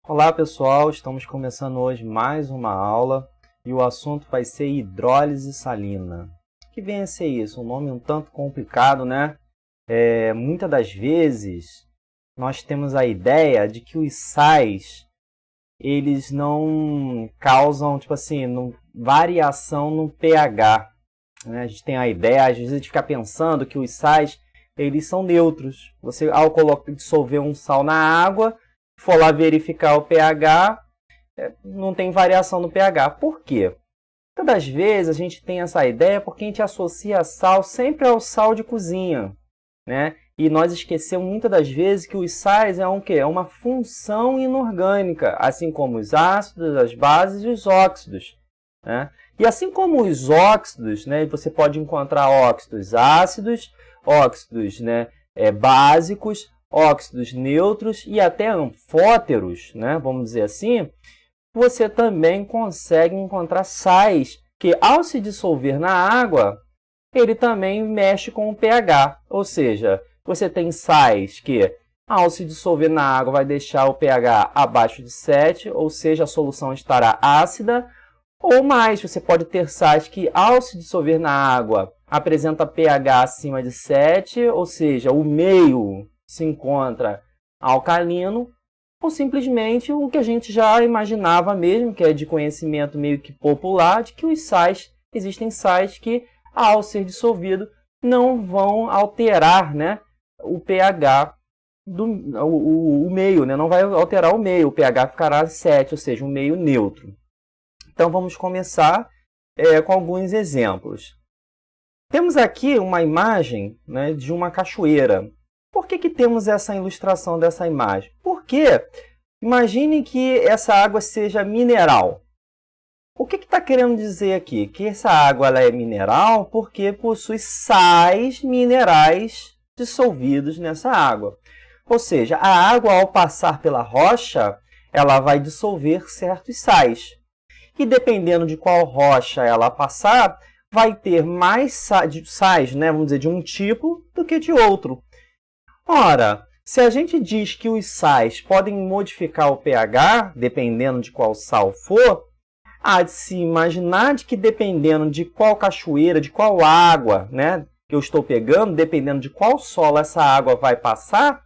Olá pessoal, estamos começando hoje mais uma aula e o assunto vai ser hidrólise salina. O que vem a ser isso? Um nome um tanto complicado, né? Muitas das vezes nós temos a ideia de que os sais eles não causam, variação no pH. Né? A gente tem a ideia, às vezes a gente fica pensando que os sais eles são neutros. Você ao dissolver um sal na água, for lá verificar o pH, não tem variação no pH. Por quê? Muitas das vezes a gente tem essa ideia porque a gente associa sal sempre ao sal de cozinha, né? E nós esquecemos muitas das vezes que os sais é quê? É uma função inorgânica, assim como os ácidos, as bases e os óxidos, né? E assim como os óxidos, né, você pode encontrar óxidos ácidos, óxidos, né, básicos, óxidos neutros e até anfóteros, né, vamos dizer assim, você também consegue encontrar sais que, ao se dissolver na água, ele também mexe com o pH. Ou seja, você tem sais que, ao se dissolver na água, vai deixar o pH abaixo de 7, ou seja, a solução estará ácida, ou mais, você pode ter sais que, ao se dissolver na água, apresenta pH acima de 7, ou seja, o meio se encontra alcalino, ou simplesmente o que a gente já imaginava mesmo, que é de conhecimento meio que popular, de que os sais, existem sais que, ao ser dissolvido, não vão alterar, né, o pH, o meio, né, não vai alterar o meio, o pH ficará 7, ou seja, um meio neutro. Então vamos começar com alguns exemplos. Temos aqui uma imagem, né, de uma cachoeira. Por que temos essa ilustração dessa imagem? Porque imagine que essa água seja mineral. O que está querendo dizer aqui? Que essa água ela é mineral porque possui sais minerais dissolvidos nessa água. Ou seja, a água, ao passar pela rocha, ela vai dissolver certos sais. E dependendo de qual rocha ela passar, vai ter mais sais, né, vamos dizer, de um tipo do que de outro. Ora, se a gente diz que os sais podem modificar o pH, dependendo de qual sal for, há de se imaginar de que dependendo de qual cachoeira, de qual água, né, que eu estou pegando, dependendo de qual solo essa água vai passar,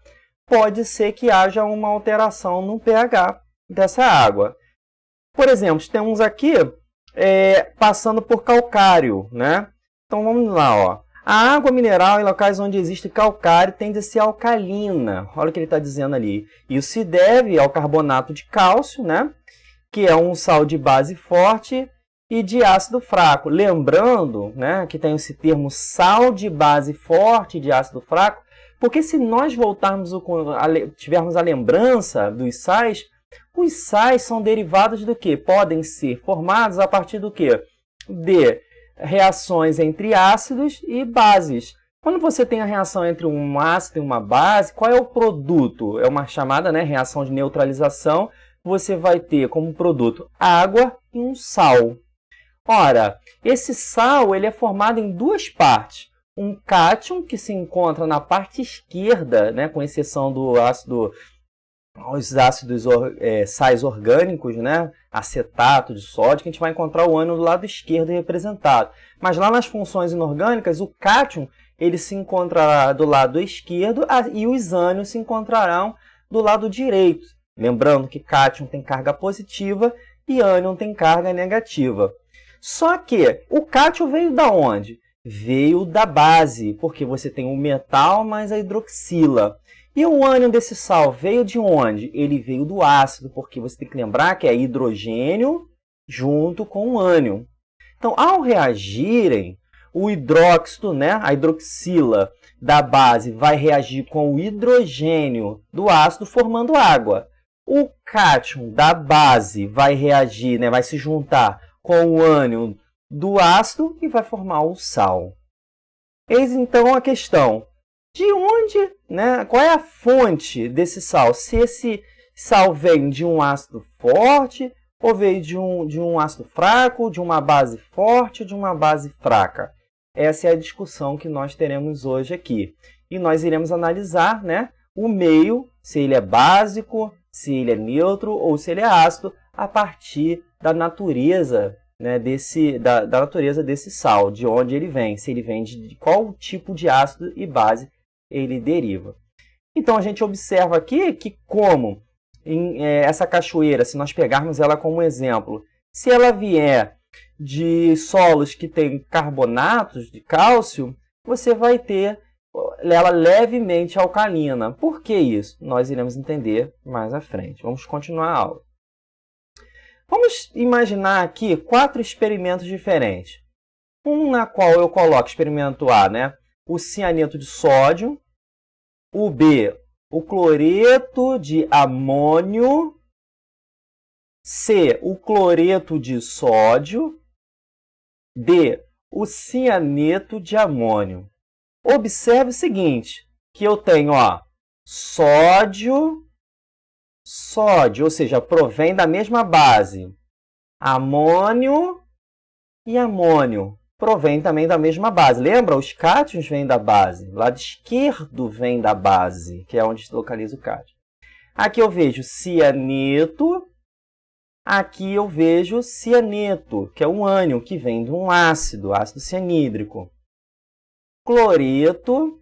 pode ser que haja uma alteração no pH dessa água. Por exemplo, temos aqui passando por calcário, né? Então vamos lá, ó. A água mineral em locais onde existe calcário tende a ser alcalina. Olha o que ele está dizendo ali. Isso se deve ao carbonato de cálcio, né? Que é um sal de base forte e de ácido fraco. Lembrando, né, que tem esse termo sal de base forte e de ácido fraco, porque se nós tivermos a lembrança dos sais, os sais são derivados do quê? Podem ser formados a partir do quê? De reações entre ácidos e bases. Quando você tem a reação entre um ácido e uma base, qual é o produto? É uma chamada, né, reação de neutralização. Você vai ter como produto água e um sal. Ora, esse sal ele é formado em duas partes. Um cátion, que se encontra na parte esquerda, né, com exceção do ácido, os ácidos sais orgânicos, né, acetato de sódio, que a gente vai encontrar o ânion do lado esquerdo representado. Mas lá nas funções inorgânicas, o cátion ele se encontrará do lado esquerdo e os ânions se encontrarão do lado direito. Lembrando que cátion tem carga positiva e ânion tem carga negativa. Só que o cátion veio da onde? Veio da base, porque você tem o metal mais a hidroxila. E o ânion desse sal veio de onde? Ele veio do ácido, porque você tem que lembrar que é hidrogênio junto com o ânion. Então, ao reagirem, o hidróxido, né, a hidroxila da base vai reagir com o hidrogênio do ácido, formando água. O cátion da base vai reagir, né, vai se juntar com o ânion do ácido e vai formar o sal. Eis então a questão. De onde, né, qual é a fonte desse sal? Se esse sal vem de um ácido forte, ou veio de um ácido fraco, de uma base forte ou de uma base fraca? Essa é a discussão que nós teremos hoje aqui. E nós iremos analisar, né, o meio, se ele é básico, se ele é neutro ou se ele é ácido, a partir da natureza, né, da natureza desse sal, de onde ele vem, se ele vem de qual tipo de ácido e base ele deriva. Então, a gente observa aqui que como essa cachoeira, se nós pegarmos ela como exemplo, se ela vier de solos que têm carbonatos de cálcio, você vai ter ela levemente alcalina. Por que isso? Nós iremos entender mais à frente. Vamos continuar a aula. Vamos imaginar aqui 4 experimentos diferentes. Um na qual eu coloco experimento A, né? O cianeto de sódio. O B, o cloreto de amônio. C, o cloreto de sódio. D, o cianeto de amônio. Observe o seguinte, que eu tenho sódio, ou seja, provém da mesma base. Amônio e amônio provém também da mesma base. Lembra? Os cátions vêm da base. O lado esquerdo vem da base, que é onde se localiza o cátion. Aqui eu vejo cianeto. Aqui eu vejo cianeto, que é um ânion que vem de um ácido cianídrico. Cloreto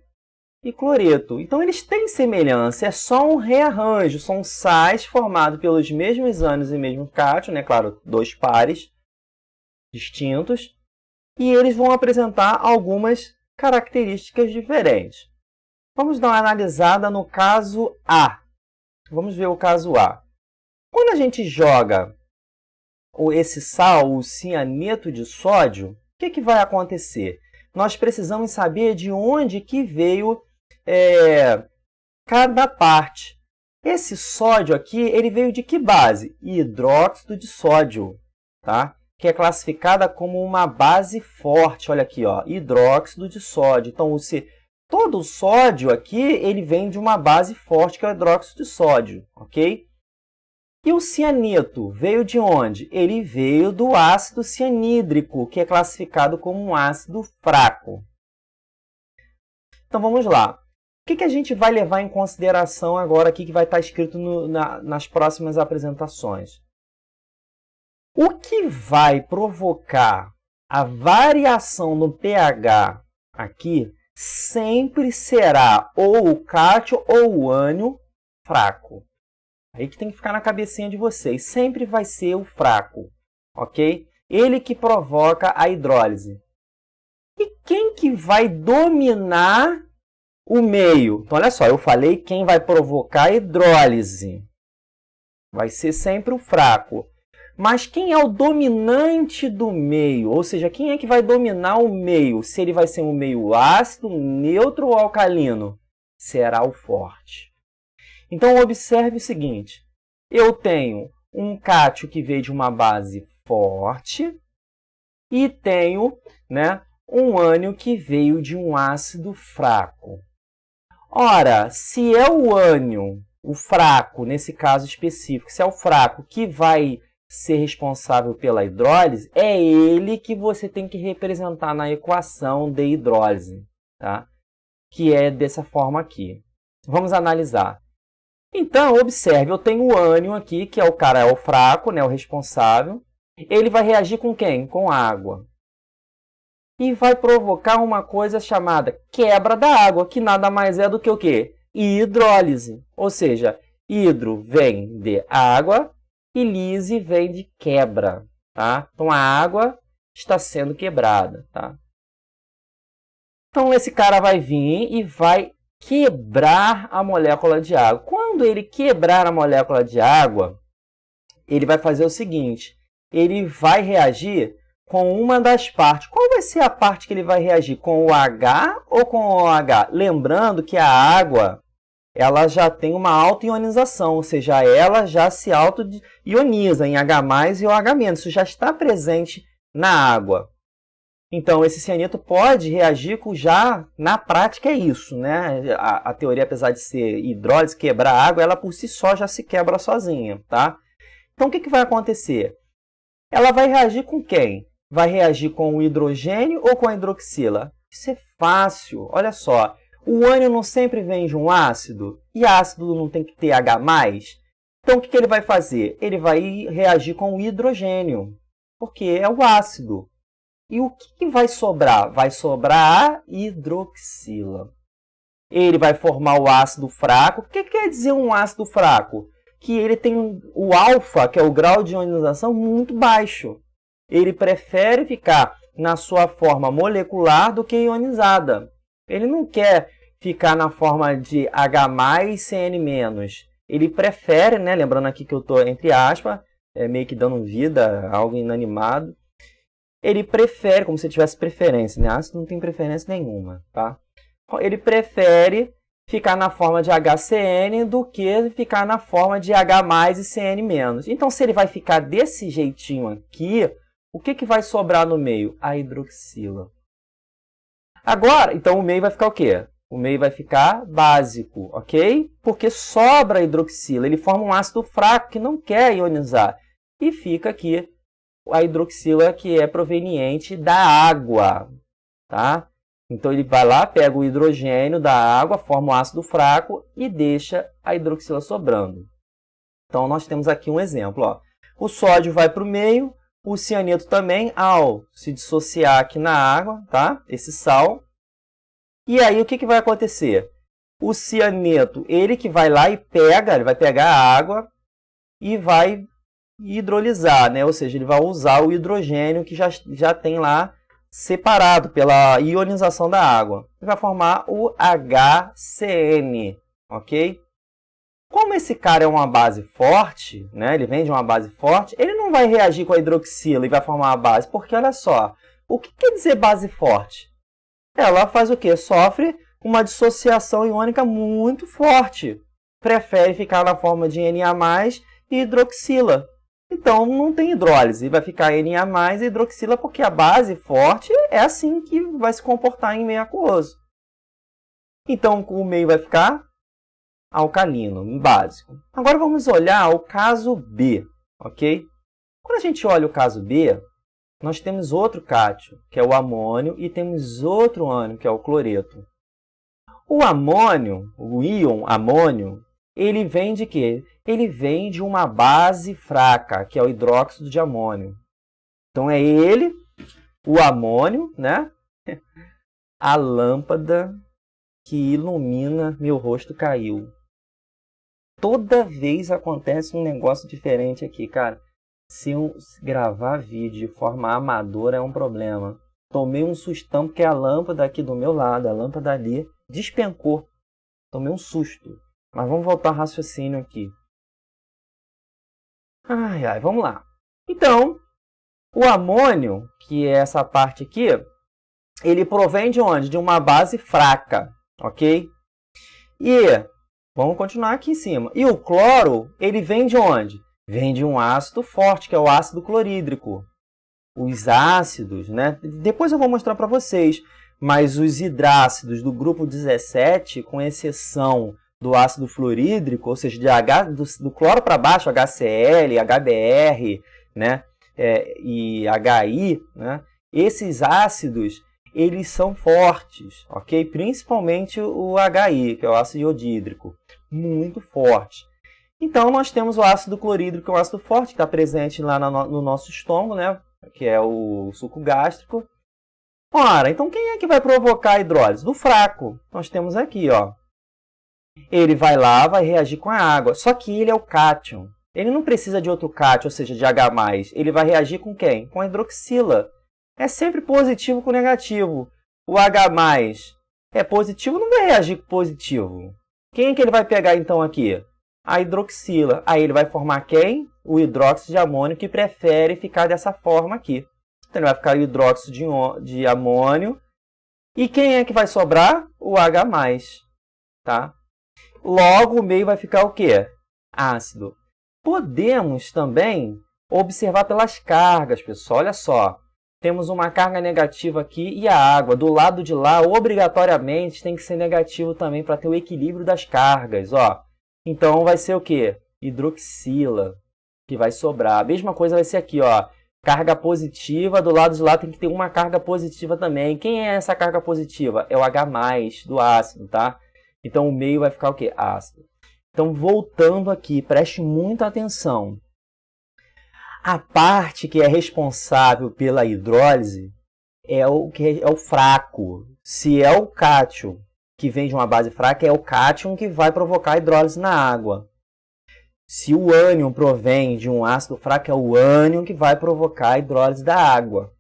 e cloreto. Então, eles têm semelhança, é só um rearranjo. São sais formados pelos mesmos ânions e mesmo cátion, né? Claro, 2 pares distintos. E eles vão apresentar algumas características diferentes. Vamos dar uma analisada no caso A. Vamos ver o caso A. Quando a gente joga esse sal, o cianeto de sódio, o que vai acontecer? Nós precisamos saber de onde que veio cada parte. Esse sódio aqui, ele veio de que base? Hidróxido de sódio, tá? Que é classificada como uma base forte. Olha aqui, hidróxido de sódio. Então, todo o sódio aqui, ele vem de uma base forte, que é o hidróxido de sódio, ok? E o cianeto veio de onde? Ele veio do ácido cianídrico, que é classificado como um ácido fraco. Então, vamos lá. O que a gente vai levar em consideração agora aqui, que vai estar escrito nas próximas apresentações? O que vai provocar a variação no pH aqui sempre será ou o cátion ou o ânion fraco. Aí que tem que ficar na cabecinha de vocês. Sempre vai ser o fraco, ok? Ele que provoca a hidrólise. E quem que vai dominar o meio? Então, olha só, eu falei quem vai provocar a hidrólise. Vai ser sempre o fraco. Mas quem é o dominante do meio? Ou seja, quem é que vai dominar o meio? Se ele vai ser um meio ácido, neutro ou alcalino? Será o forte. Então, observe o seguinte. Eu tenho um cátion que veio de uma base forte e tenho, né, um ânion que veio de um ácido fraco. Ora, se é o ânion, o fraco, nesse caso específico, se é o fraco que vai ser responsável pela hidrólise, é ele que você tem que representar na equação de hidrólise, tá? Que é dessa forma aqui. Vamos analisar. Então, observe, eu tenho o ânion aqui, que é o fraco, né, o responsável. Ele vai reagir com quem? Com água. E vai provocar uma coisa chamada quebra da água, que nada mais é do que o quê? Hidrólise. Ou seja, hidro vem de água e lise vem de quebra, tá? Então, a água está sendo quebrada, tá? Então, esse cara vai vir e vai quebrar a molécula de água. Quando ele quebrar a molécula de água, ele vai fazer o seguinte, ele vai reagir com uma das partes. Qual vai ser a parte que ele vai reagir? Com o H ou com o OH? Lembrando que a água, ela já tem uma auto-ionização, ou seja, ela já se auto-ioniza em H+, e OH-. Isso já está presente na água. Então, esse cianeto pode reagir com na prática é isso, né? A teoria, apesar de ser hidrólise, quebrar a água, ela por si só já se quebra sozinha, tá? Então, o que vai acontecer? Ela vai reagir com quem? Vai reagir com o hidrogênio ou com a hidroxila? Isso é fácil, olha só. O ânion não sempre vem de um ácido? E ácido não tem que ter H+? Então, o que ele vai fazer? Ele vai reagir com o hidrogênio, porque é o ácido. E o que vai sobrar? Vai sobrar a hidroxila. Ele vai formar o ácido fraco. O que quer dizer um ácido fraco? Que ele tem o alfa, que é o grau de ionização, muito baixo. Ele prefere ficar na sua forma molecular do que ionizada. Ele não quer ficar na forma de H+, CN-. Ele prefere, né, lembrando aqui que eu estou entre aspas, meio que dando vida a algo inanimado. Ele prefere, como se tivesse preferência, né? Ácido não tem preferência nenhuma, tá? Ele prefere ficar na forma de HCN do que ficar na forma de H+ e CN-. Então, se ele vai ficar desse jeitinho aqui, o que vai sobrar no meio? A hidroxila. Agora, então o meio vai ficar o quê? O meio vai ficar básico, ok? Porque sobra a hidroxila. Ele forma um ácido fraco que não quer ionizar. E fica aqui a hidroxila que é proveniente da água, tá? Então ele vai lá, pega o hidrogênio da água, forma o ácido fraco e deixa a hidroxila sobrando. Então nós temos aqui um exemplo, ó. O sódio vai para o meio, o cianeto também, ao se dissociar aqui na água, tá? Esse sal. E aí o que vai acontecer? O cianeto, ele que vai lá e pega, ele vai pegar a água e vai hidrolisar, né? Ou seja, ele vai usar o hidrogênio que já tem lá separado pela ionização da água. Ele vai formar o HCN, ok? Como esse cara é uma base forte, né? Ele vem de uma base forte, ele não vai reagir com a hidroxila e vai formar uma base, porque olha só, o que quer dizer base forte? Ela faz o quê? Sofre uma dissociação iônica muito forte. Prefere ficar na forma de Na+ e hidroxila. Então, não tem hidrólise. Vai ficar Na+ e hidroxila porque a base forte é assim que vai se comportar em meio aquoso. Então, o meio vai ficar alcalino, básico. Agora, vamos olhar o caso B, ok? Quando a gente olha o caso B, nós temos outro cátion, que é o amônio, e temos outro ânion, que é o cloreto. O amônio, o íon amônio, ele vem de quê? Ele vem de uma base fraca, que é o hidróxido de amônio. Então, é ele, o amônio, né? A lâmpada que ilumina meu rosto caiu. Toda vez acontece um negócio diferente aqui, cara. Se eu gravar vídeo de forma amadora é um problema. Tomei um sustão porque a lâmpada aqui do meu lado, a lâmpada ali, despencou. Tomei um susto. Mas vamos voltar ao raciocínio aqui. Vamos lá. Então, o amônio, que é essa parte aqui, ele provém de onde? De uma base fraca, ok? E, vamos continuar aqui em cima. E o cloro, ele vem de onde? Vem de um ácido forte, que é o ácido clorídrico. Os ácidos, né? Depois eu vou mostrar para vocês, mas os hidrácidos do grupo 17, com exceção do ácido fluorídrico, ou seja, do cloro para baixo, HCl, HBr, né? E HI, né? Esses ácidos, eles são fortes, ok? Principalmente o HI, que é o ácido iodídrico, muito forte. Então, nós temos o ácido clorídrico, que é um ácido forte, que está presente lá no nosso estômago, né? Que é o suco gástrico. Ora, então quem é que vai provocar a hidrólise? Do fraco. Nós temos aqui, ó. Ele vai lá, vai reagir com a água. Só que ele é o cátion. Ele não precisa de outro cátion, ou seja, de H+. Ele vai reagir com quem? Com a hidroxila. É sempre positivo com negativo. O H+ é positivo, não vai reagir com positivo. Quem é que ele vai pegar então aqui? A hidroxila. Aí ele vai formar quem? O hidróxido de amônio, que prefere ficar dessa forma aqui. Então ele vai ficar o hidróxido de amônio. E quem é que vai sobrar? O H+. Tá? Logo, o meio vai ficar o quê? Ácido. Podemos também observar pelas cargas, pessoal. Olha só. Temos uma carga negativa aqui e a água. Do lado de lá, obrigatoriamente, tem que ser negativo também para ter o equilíbrio das cargas. Ó. Então, vai ser o quê? Hidroxila, que vai sobrar. A mesma coisa vai ser aqui, ó. Carga positiva, do lado de lá tem que ter uma carga positiva também. Quem é essa carga positiva? É o H+ do ácido, tá? Então, o meio vai ficar o quê? Ácido. Então, voltando aqui, preste muita atenção. A parte que é responsável pela hidrólise é o fraco. Se é o cátion que vem de uma base fraca, é o cátion que vai provocar a hidrólise na água. Se o ânion provém de um ácido fraco, é o ânion que vai provocar a hidrólise da água.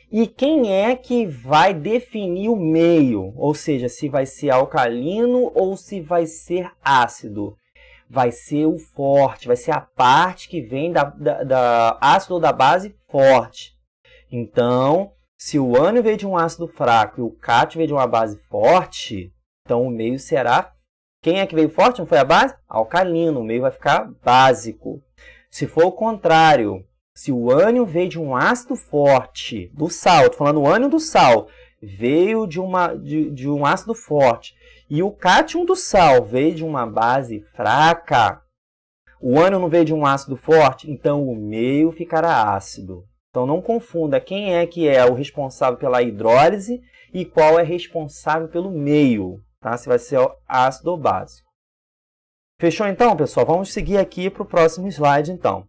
E quem é que vai definir o meio? Ou seja, se vai ser alcalino ou se vai ser ácido? Vai ser o forte, vai ser a parte que vem da ácido ou da base forte. Então, se o ânion veio de um ácido fraco e o cátion veio de uma base forte, então o meio será... Quem é que veio forte? Não foi a base? Alcalino, o meio vai ficar básico. Se for o contrário, se o ânion veio de um ácido forte, do sal, estou falando o ânion do sal, veio de um ácido forte, e o cátion do sal veio de uma base fraca, o ânion não veio de um ácido forte, então o meio ficará ácido. Então não confunda quem é que é o responsável pela hidrólise e qual é responsável pelo meio, tá? Se vai ser ácido ou básico. Fechou então, pessoal? Vamos seguir aqui para o próximo slide, então.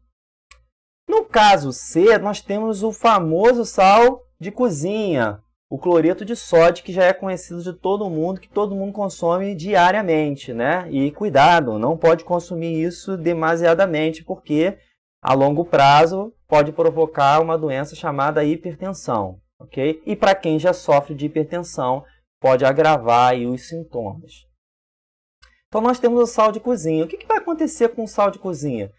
No caso C, nós temos o famoso sal de cozinha, o cloreto de sódio, que já é conhecido de todo mundo, que todo mundo consome diariamente, né? E cuidado, não pode consumir isso demasiadamente, porque a longo prazo pode provocar uma doença chamada hipertensão, ok? E para quem já sofre de hipertensão, pode agravar aí os sintomas. Então, nós temos o sal de cozinha. O que vai acontecer com o sal de cozinha?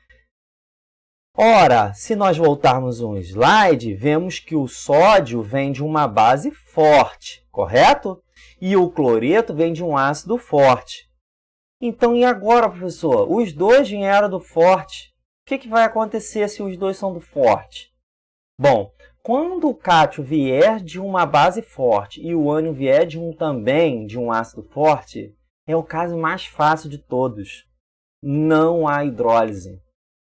Ora, se nós voltarmos um slide, vemos que o sódio vem de uma base forte, correto? E o cloreto vem de um ácido forte. Então, e agora, professor? Os dois vieram do forte. O que vai acontecer se os dois são do forte? Bom, quando o cátion vier de uma base forte e o ânion vier também de um ácido forte, é o caso mais fácil de todos. Não há hidrólise.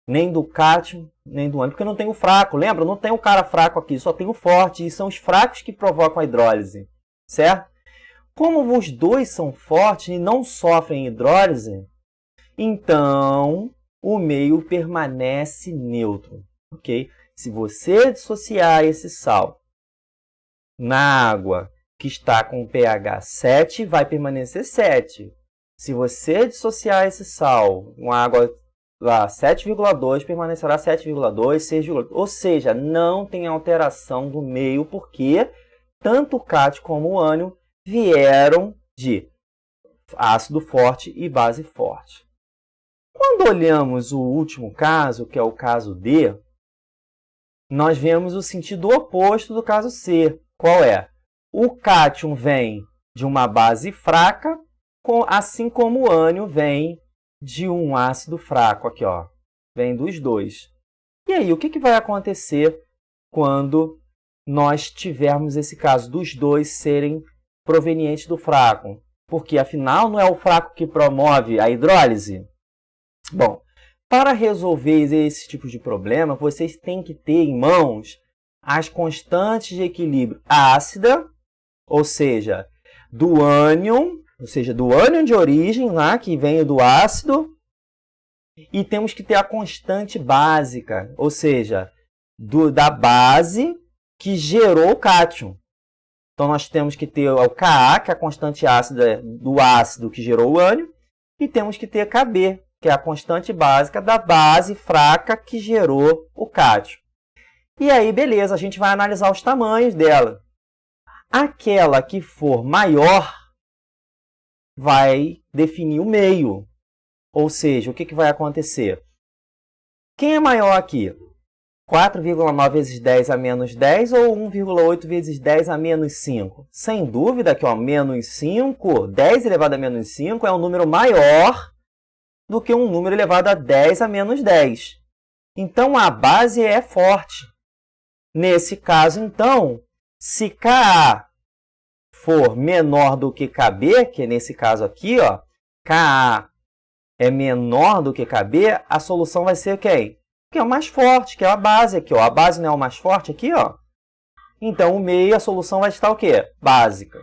Nem do cátion, nem do ânion, porque não tem o fraco. Lembra? Não tem o cara fraco aqui, só tem o forte. E são os fracos que provocam a hidrólise. Certo? Como os dois são fortes e não sofrem hidrólise, então o meio permanece neutro. Ok? Se você dissociar esse sal na água que está com pH 7, vai permanecer 7. Se você dissociar esse sal com água 7,2, permanecerá 7,2, 6,8. Ou seja, não tem alteração do meio, porque tanto o cátion como o ânion vieram de ácido forte e base forte. Quando olhamos o último caso, que é o caso D, nós vemos o sentido oposto do caso C. Qual é? O cátion vem de uma base fraca, assim como o ânion vem de um ácido fraco. Aqui, ó, vem dos dois. E aí, o que vai acontecer quando nós tivermos esse caso dos dois serem provenientes do fraco? Porque, afinal, não é o fraco que promove a hidrólise? Bom, para resolver esse tipo de problema, vocês têm que ter em mãos as constantes de equilíbrio ácida, ou seja, do ânion de origem, lá, que vem do ácido, e temos que ter a constante básica, ou seja, da base que gerou o cátion. Então, nós temos que ter o Ka, que é a constante ácida do ácido que gerou o ânion, e temos que ter Kb, que é a constante básica da base fraca que gerou o cátion. E aí, beleza, a gente vai analisar os tamanhos dela. Aquela que for maior vai definir o meio. Ou seja, o que vai acontecer? Quem é maior aqui? 4,9 vezes 10 a menos 10 ou 1,8 vezes 10 a menos 5? Sem dúvida que menos 5, 10 elevado a menos 5 é um número maior do que um número elevado a 10 a menos 10. Então, a base é forte. Nesse caso, então, se Ka for menor do que Kb, que é nesse caso aqui, ó, Ka é menor do que Kb, a solução vai ser quem? Que é o mais forte, que é a base aqui, ó. A base não é o mais forte aqui, ó. Então, o meio, a solução vai estar o quê? Básica.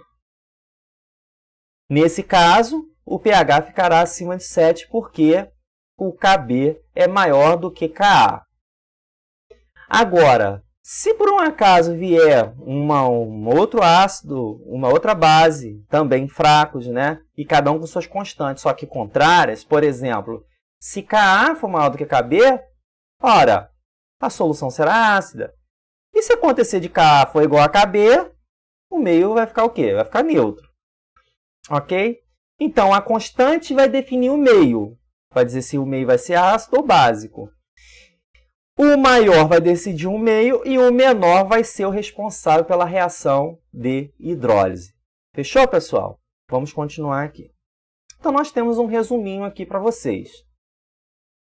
Nesse caso, o pH ficará acima de 7 porque o Kb é maior do que Ka. Agora, se por um acaso vier um outro ácido, uma outra base, também fracos, né? E cada um com suas constantes, só que contrárias, por exemplo, se Ka for maior do que Kb, ora, a solução será ácida. E se acontecer de Ka for igual a Kb, o meio vai ficar o quê? Vai ficar neutro. Ok? Então, a constante vai definir o meio. Vai dizer se o meio vai ser ácido ou básico. O maior vai decidir o meio e o menor vai ser o responsável pela reação de hidrólise. Fechou, pessoal? Vamos continuar aqui. Então, nós temos um resuminho aqui para vocês.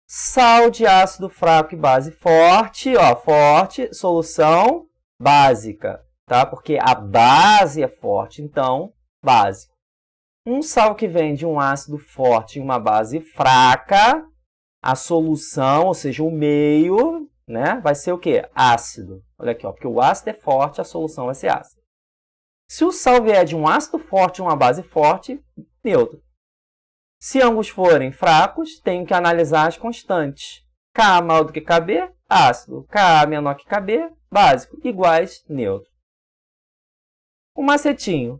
Sal de ácido fraco e base forte, forte, solução básica, tá? Porque a base é forte, então, básico. Um sal que vem de um ácido forte e uma base fraca, a solução, ou seja, o meio, né, vai ser o quê? Ácido. Olha aqui, porque o ácido é forte, a solução vai ser ácida. Se o sal vier de um ácido forte e uma base forte, neutro. Se ambos forem fracos, tenho que analisar as constantes. Ka maior do que Kb, ácido. Ka menor que Kb, básico. Iguais, neutro. O macetinho.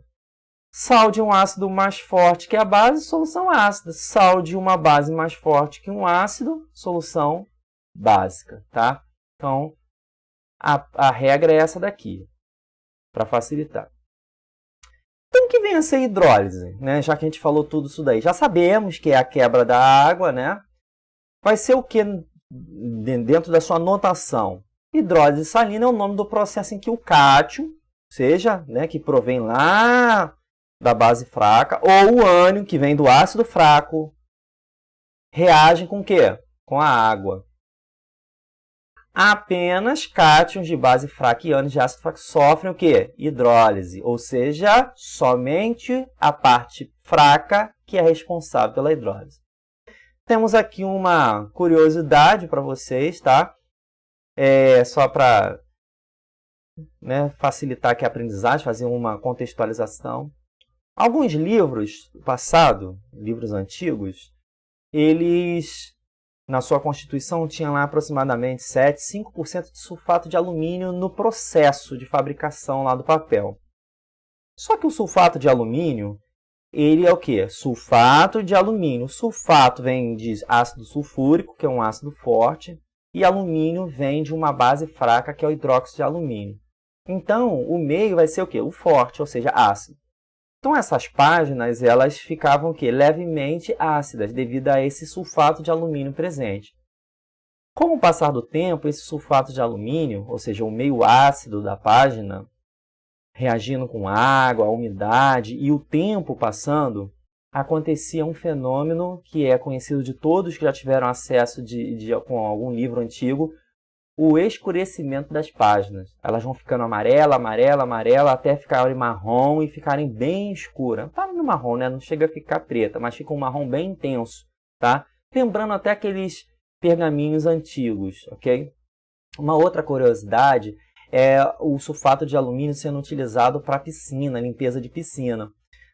Sal de um ácido mais forte que a base, solução ácida. Sal de uma base mais forte que um ácido, solução básica, tá? Então, a regra é essa daqui, para facilitar. Então, o que vem a ser hidrólise, né? Já que a gente falou tudo isso daí. Já sabemos que é a quebra da água, né? Vai ser o que dentro da sua notação? Hidrólise salina é o nome do processo em que o cátion, seja, né, que provém lá da base fraca, ou o ânion, que vem do ácido fraco, reagem com o quê? Com a água. Apenas cátions de base fraca e ânions de ácido fraco sofrem o quê? Hidrólise, ou seja, somente a parte fraca que é responsável pela hidrólise. Temos aqui uma curiosidade para vocês, tá? Só para, né, facilitar aqui a aprendizagem, fazer uma contextualização. Alguns livros do passado, livros antigos, eles, na sua constituição, tinham lá aproximadamente 5% de sulfato de alumínio no processo de fabricação lá do papel. Só que o sulfato de alumínio, ele é o quê? Sulfato de alumínio. O sulfato vem de ácido sulfúrico, que é um ácido forte, e alumínio vem de uma base fraca, que é o hidróxido de alumínio. Então, o meio vai ser o quê? O forte, ou seja, ácido. Então, essas páginas, elas ficavam o quê? Levemente ácidas, devido a esse sulfato de alumínio presente. Com o passar do tempo, esse sulfato de alumínio, ou seja, o meio ácido da página, reagindo com água, a umidade e o tempo passando, acontecia um fenômeno que é conhecido de todos que já tiveram acesso com algum livro antigo, o escurecimento das páginas. Elas vão ficando amarela, amarela, amarela, até ficarem marrom e ficarem bem escuras. Tá no marrom, né? Não chega a ficar preta, mas fica um marrom bem intenso, tá? Lembrando até aqueles pergaminhos antigos, ok? Uma outra curiosidade é o sulfato de alumínio sendo utilizado para piscina, limpeza de piscina.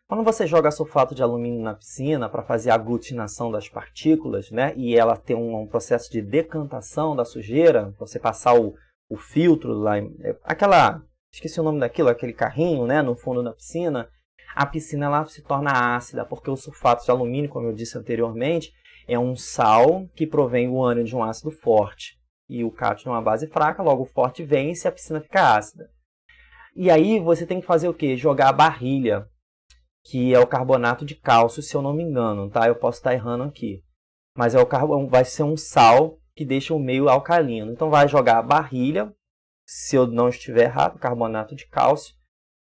Quando você joga sulfato de alumínio na piscina para fazer a aglutinação das partículas, né, e ela tem um processo de decantação da sujeira, você passar o filtro lá, esqueci o nome daquilo, aquele carrinho, né, no fundo da piscina, a piscina ela se torna ácida, porque o sulfato de alumínio, como eu disse anteriormente, é um sal que provém o ânion de um ácido forte. E o cátion é uma base fraca, logo o forte vence e a piscina fica ácida. E aí você tem que fazer o quê? Jogar a barrilha, que é o carbonato de cálcio, se eu não me engano, tá? Eu posso estar errando aqui. Mas vai ser um sal que deixa o meio alcalino. Então vai jogar a barrilha, se eu não estiver errado, carbonato de cálcio.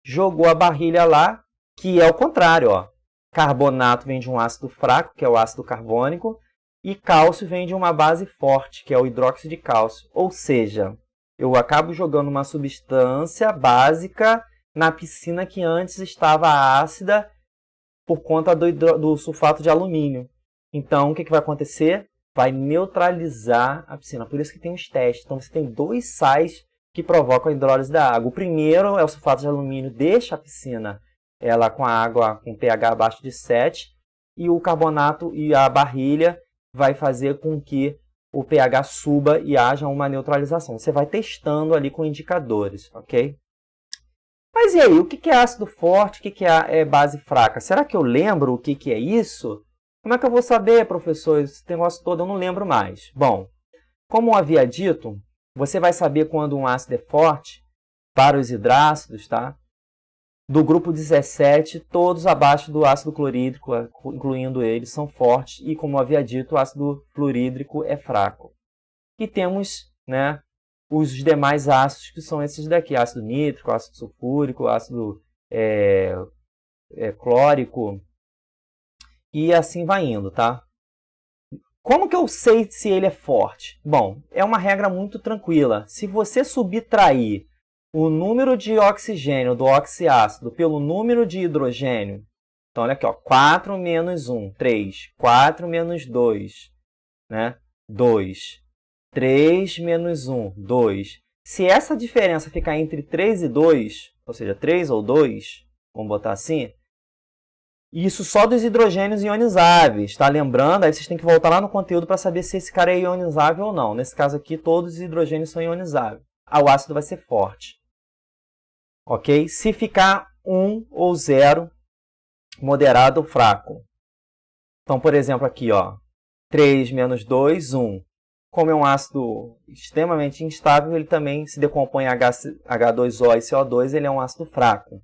Jogou a barrilha lá, que é o contrário, ó. Carbonato vem de um ácido fraco, que é o ácido carbônico, e cálcio vem de uma base forte, que é o hidróxido de cálcio. Ou seja, eu acabo jogando uma substância básica na piscina que antes estava ácida por conta do sulfato de alumínio. Então, o que vai acontecer? Vai neutralizar a piscina. Por isso que tem os testes. Então, você tem dois sais que provocam a hidrólise da água. O primeiro é o sulfato de alumínio, deixa a piscina ela com a água com pH abaixo de 7. e o carbonato e a barrilha vai fazer com que o pH suba e haja uma neutralização. Você vai testando ali com indicadores, ok? Mas e aí, o que é ácido forte, o que é base fraca? Será que eu lembro o que é isso? Como é que eu vou saber, professor? Esse negócio todo eu não lembro mais. Bom, como eu havia dito, você vai saber quando um ácido é forte para os hidrácidos, tá? Do grupo 17, todos abaixo do ácido clorídrico, incluindo eles, são fortes. E, como eu havia dito, o ácido fluorídrico é fraco. E temos, né, os demais ácidos, que são esses daqui. Ácido nítrico, ácido sulfúrico, ácido clórico. E assim vai indo, tá? Como que eu sei se ele é forte? Bom, é uma regra muito tranquila. Se você subtrair o número de oxigênio do oxiácido pelo número de hidrogênio, então olha aqui, ó, 4 menos 1, 3, 4 menos 2, né? 2, 3 menos 1, 2. Se essa diferença ficar entre 3 e 2, ou seja, 3 ou 2, vamos botar assim, isso só dos hidrogênios ionizáveis, tá? Lembrando, aí vocês têm que voltar lá no conteúdo para saber se esse cara é ionizável ou não. Nesse caso aqui, todos os hidrogênios são ionizáveis. O ácido vai ser forte. Ok? Se ficar 1 ou 0, moderado ou fraco. Então, por exemplo, aqui, ó, 3 menos 2, 1. Como é um ácido extremamente instável, ele também se decompõe em H2O e CO2, ele é um ácido fraco.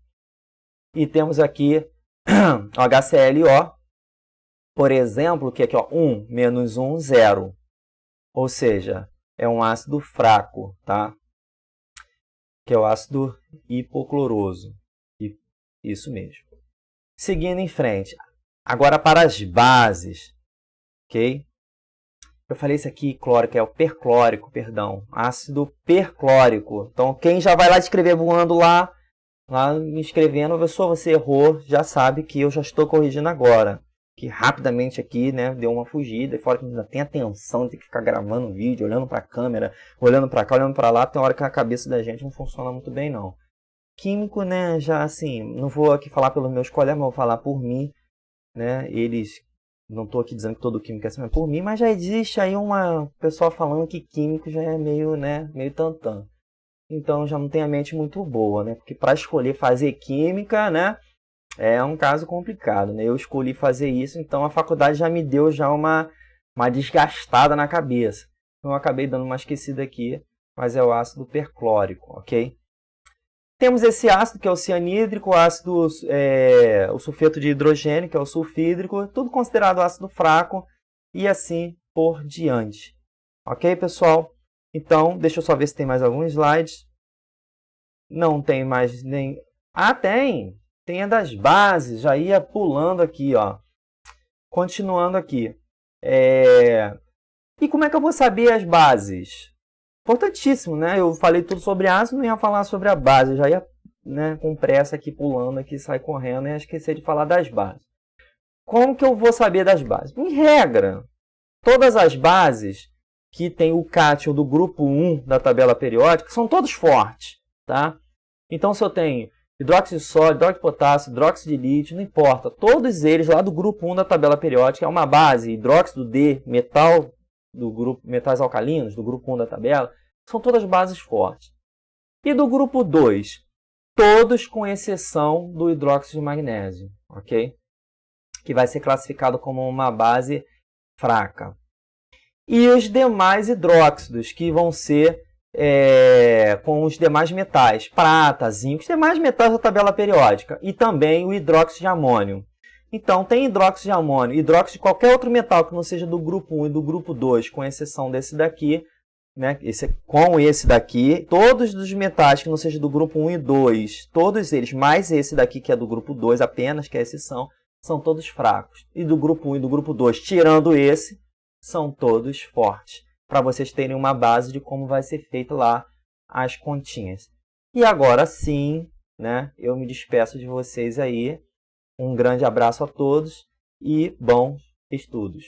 E temos aqui o HClO, por exemplo, que é aqui, ó, 1 menos 1, 0. Ou seja, é um ácido fraco, tá? Que é o ácido hipocloroso. Isso mesmo. Seguindo em frente. Agora para as bases. Ok? Eu falei isso aqui, clórico, é o perclórico, perdão. Ácido perclórico. Então, quem já vai lá escrever voando lá me escrevendo, professor, você errou, já sabe que eu já estou corrigindo agora. Que rapidamente aqui, né, deu uma fugida. E fora que ainda tem atenção, tem que ficar gravando o vídeo, olhando para a câmera, olhando para cá, olhando para lá. Tem hora que a cabeça da gente não funciona muito bem, não. Químico, né, já assim, não vou aqui falar pelos meus colegas, mas vou falar por mim, né, eles, não estou aqui dizendo que todo químico é assim, mas por mim, mas já existe aí uma pessoa falando que químico já é meio, né, meio tantã. Então já não tem a mente muito boa, né, porque para escolher fazer química, né, é um caso complicado, né, eu escolhi fazer isso, então a faculdade já me deu já uma desgastada na cabeça. Então eu acabei dando uma esquecida aqui, mas é o ácido perclórico, ok? Temos esse ácido, que é o cianídrico, o sulfeto de hidrogênio, que é o sulfídrico, tudo considerado ácido fraco, e assim por diante. Ok, pessoal? Então, deixa eu só ver se tem mais alguns slides. Não tem mais nem... Ah, tem! Tem a das bases, já ia pulando aqui, ó. Continuando aqui. E como é que eu vou saber as bases? Importantíssimo, né? Eu falei tudo sobre ácido, não ia falar sobre a base. Eu já ia, né, com pressa aqui, pulando aqui, sair correndo e ia esquecer de falar das bases. Como que eu vou saber das bases? Em regra, todas as bases que tem o cátion do grupo 1 da tabela periódica são todos fortes, tá? Então, se eu tenho hidróxido de sódio, hidróxido de potássio, hidróxido de lítio, não importa. Todos eles lá do grupo 1 da tabela periódica é uma base, hidróxido de metal, do grupo metais alcalinos, do grupo 1 da tabela, são todas bases fortes. E do grupo 2, todos com exceção do hidróxido de magnésio, ok? Que vai ser classificado como uma base fraca. E os demais hidróxidos, que vão ser com os demais metais, prata, zinco, os demais metais da tabela periódica. E também o hidróxido de amônio. Então, tem hidróxido de amônio, hidróxido de qualquer outro metal que não seja do grupo 1 e do grupo 2, com exceção desse daqui, né? Com esse daqui, todos os metais que não seja do grupo 1 e 2, todos eles, mais esse daqui que é do grupo 2 apenas, que é a exceção, são todos fracos. E do grupo 1 e do grupo 2, tirando esse, são todos fortes. Para vocês terem uma base de como vai ser feito lá as continhas. E agora sim, né? Eu me despeço de vocês aí. Um grande abraço a todos e bons estudos.